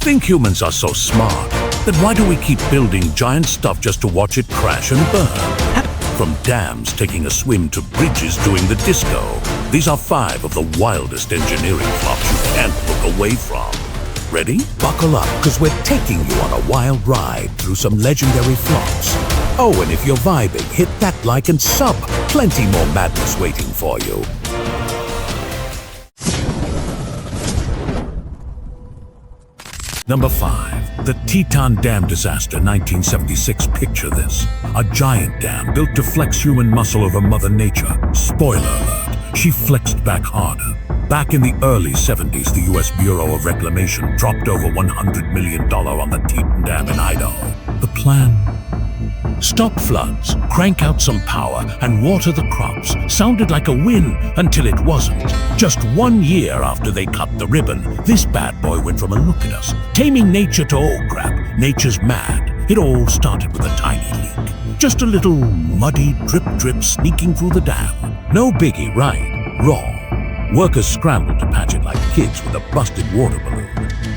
think humans are so smart, then why do we keep building giant stuff just to watch it crash and burn? From dams taking a swim to bridges doing the disco, these are 5 of the wildest engineering flops you can't look away from. Ready? Buckle up, because we're taking you on a wild ride through some legendary flops. Oh, and if you're vibing, hit that like and sub. Plenty more madness waiting for you. Number 5. The Teton Dam Disaster, 1976. Picture this. A giant dam built to flex human muscle over Mother Nature. Spoiler alert, she flexed back harder. Back in the early 70s, the U.S. Bureau of Reclamation dropped over $100 million on the Teton Dam in Idaho. The plan? Stop floods, crank out some power, and water the crops. Sounded like a win until it wasn't. Just 1 year after they cut the ribbon, this bad boy went from a look at us, taming nature to oh crap, nature's mad. It all started with a tiny leak. Just a little muddy drip sneaking through the dam. No biggie, right? Wrong. Workers scrambled to patch it like kids with a busted water balloon.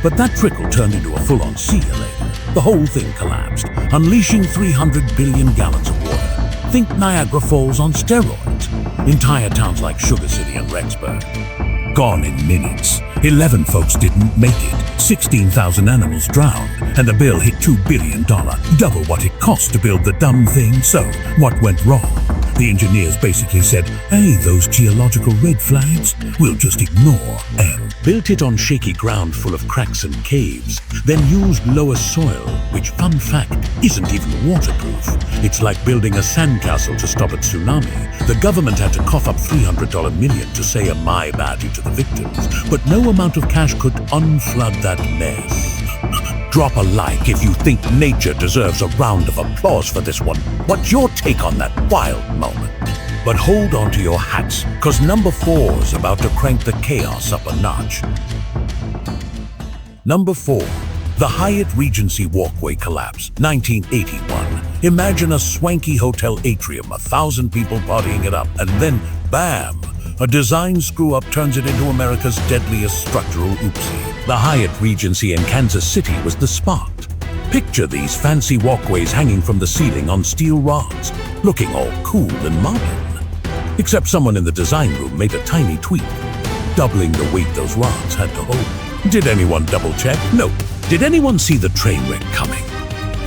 But that trickle turned into a full-on see you later. The whole thing collapsed, unleashing 300 billion gallons of water. Think Niagara Falls on steroids. Entire towns like Sugar City and Rexburg. Gone in minutes. 11 folks didn't make it. 16,000 animals drowned. And the bill hit $2 billion. Double what it cost to build the dumb thing. So, what went wrong? The engineers basically said, hey, those geological red flags, we'll just ignore, and built it on shaky ground full of cracks and caves, then used lower soil, which, fun fact, isn't even waterproof. It's like building a sandcastle to stop a tsunami. The government had to cough up $300 million to say a my bad to the victims, but no amount of cash could unflood that mess. Drop a like if you think nature deserves a round of applause for this one. What's your take on that wild moment? But hold on to your hats, cause number 4 is about to crank the chaos up a notch. Number 4. The Hyatt Regency Walkway collapse, 1981. Imagine a swanky hotel atrium, 1,000 people partying it up, and then, bam! A design screw-up turns it into America's deadliest structural oopsie. The Hyatt Regency in Kansas City was the spot. Picture these fancy walkways hanging from the ceiling on steel rods, looking all cool and modern. Except someone in the design room made a tiny tweak, doubling the weight those rods had to hold. Did anyone double-check? Nope. Did anyone see the train wreck coming?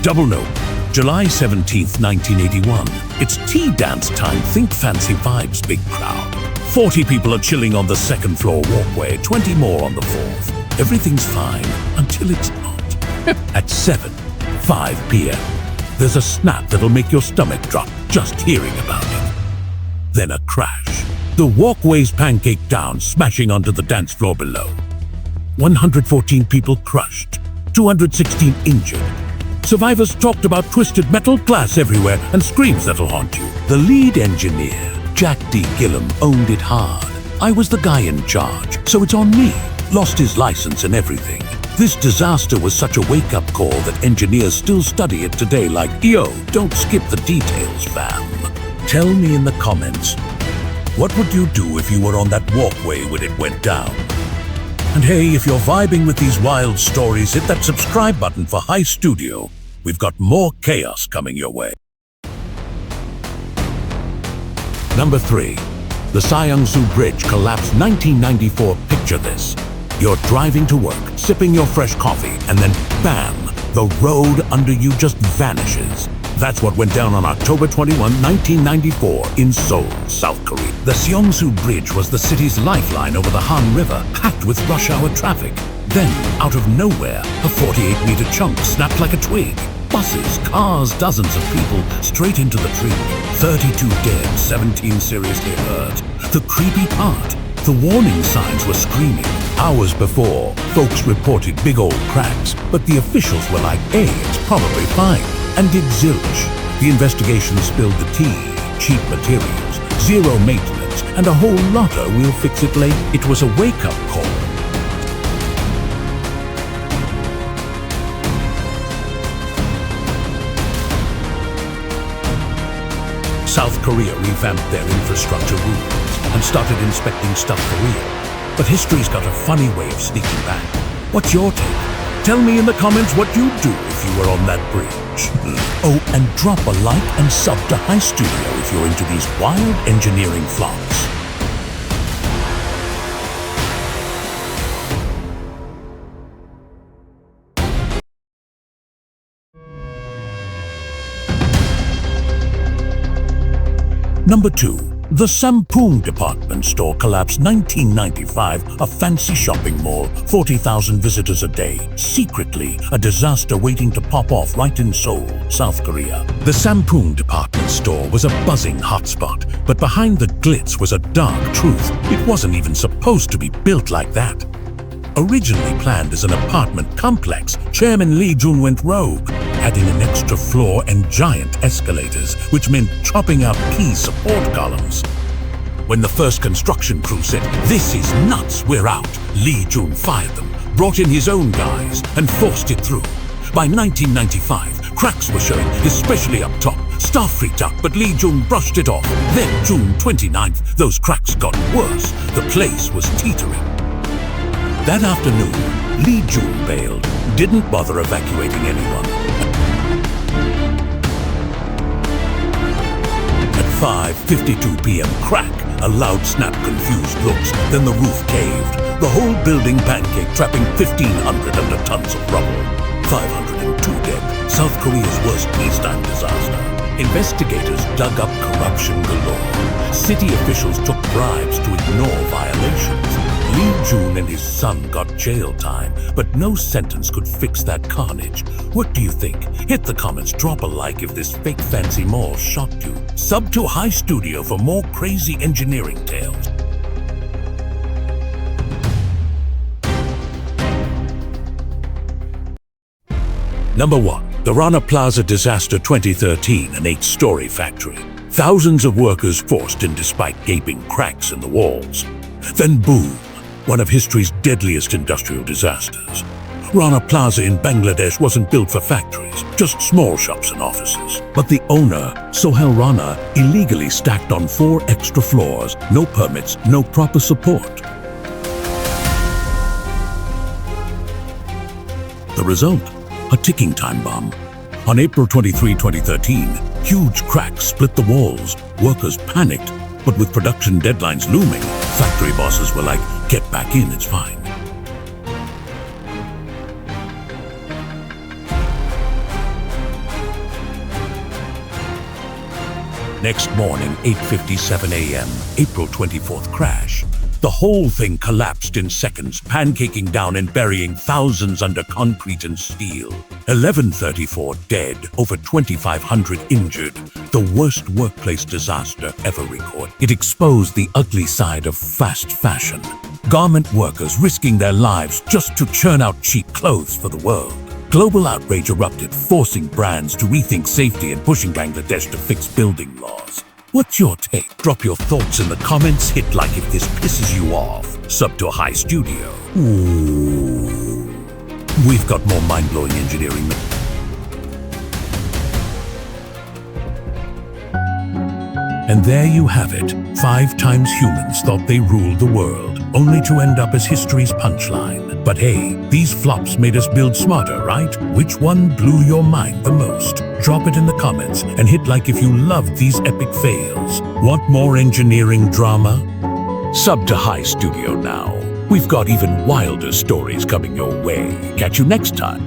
Double nope. July 17th, 1981. It's tea dance time. Think fancy vibes, big crowd. 40 people are chilling on the second floor walkway, 20 more on the 4th. Everything's fine until it's not. At 7:05 p.m., there's a snap that'll make your stomach drop just hearing about it. Then a crash. The walkways pancake down, smashing onto the dance floor below. 114 people crushed, 216 injured. Survivors talked about twisted metal, glass everywhere, and screams that'll haunt you. The lead engineer, Jack D. Gillum, owned it hard. I was the guy in charge, so it's on me. Lost his license and everything. This disaster was such a wake-up call that engineers still study it today like, yo, don't skip the details, fam. Tell me in the comments, what would you do if you were on that walkway when it went down? And hey, if you're vibing with these wild stories, hit that subscribe button for High Studio. We've got more chaos coming your way. Number 3. The Seongsu Bridge collapsed 1994. Picture this. You're driving to work, sipping your fresh coffee, and then bam, the road under you just vanishes. That's what went down on October 21, 1994 in Seoul, South Korea. The Seongsu Bridge was the city's lifeline over the Han River, packed with rush hour traffic. Then, out of nowhere, a 48-meter chunk snapped like a twig. Buses, cars, dozens of people straight into the tree. 32 dead, 17 seriously hurt. The creepy part, the warning signs were screaming. Hours before, folks reported big old cracks, but the officials were like, hey, it's probably fine. And did zilch. The investigation spilled the tea, cheap materials, zero maintenance, and a whole lot of we'll fix it late. It was a wake-up call. South Korea revamped their infrastructure rules and started inspecting stuff for real. But history's got a funny way of sneaking back. What's your take? Tell me in the comments what you'd do if you were on that bridge. Oh, and drop a like and sub to High Studio if you're into these wild engineering flops. Number 2. The Sampoong department store collapsed 1995, a fancy shopping mall, 40,000 visitors a day. Secretly, a disaster waiting to pop off right in Seoul, South Korea. The Sampoong department store was a buzzing hotspot, but behind the glitz was a dark truth. It wasn't even supposed to be built like that. Originally planned as an apartment complex, Chairman Lee Jun went rogue, adding an extra floor and giant escalators, which meant chopping out key support columns. When the first construction crew said, "This is nuts, we're out," Lee Jun fired them, brought in his own guys, and forced it through. By 1995, cracks were showing, especially up top. Staff freaked out, but Lee Jun brushed it off. Then, June 29th, those cracks got worse. The place was teetering. That afternoon, Lee Jun bailed, didn't bother evacuating anyone. At 5:52 p.m., crack, a loud snap confused looks, then the roof caved. The whole building pancaked, trapping 1,500 under tons of rubble. 502 dead, South Korea's worst peacetime disaster. Investigators dug up corruption galore. City officials took bribes to ignore violations. Lee Jun and his son got jail time, but no sentence could fix that carnage. What do you think? Hit the comments, drop a like if this fake fancy mall shocked you. Sub to High Studio for more crazy engineering tales. Number 1. The Rana Plaza disaster 2013, an 8-story factory. Thousands of workers forced in despite gaping cracks in the walls. Then boom, one of history's deadliest industrial disasters. Rana Plaza in Bangladesh wasn't built for factories, just small shops and offices. But the owner, Sohail Rana, illegally stacked on 4 extra floors, no permits, no proper support. The result? A ticking time bomb. On April 23, 2013, huge cracks split the walls. Workers panicked, but with production deadlines looming, factory bosses were like, "Get back in, it's fine." Next morning, 8:57 a.m., April 24th crash. The whole thing collapsed in seconds, pancaking down and burying thousands under concrete and steel. 1134 dead, over 2,500 injured. The worst workplace disaster ever recorded. It exposed the ugly side of fast fashion. Garment workers risking their lives just to churn out cheap clothes for the world. Global outrage erupted, forcing brands to rethink safety and pushing Bangladesh to fix building laws. What's your take? Drop your thoughts in the comments, hit like if this pisses you off. Sub to High Studio. Ooh. We've got more mind-blowing engineering. And there you have it. 5 times humans thought they ruled the world, only to end up as history's punchline. But hey, these flops made us build smarter, right? Which one blew your mind the most? Drop it in the comments and hit like if you loved these epic fails. Want more engineering drama? Sub to High Studio now. We've got even wilder stories coming your way. Catch you next time.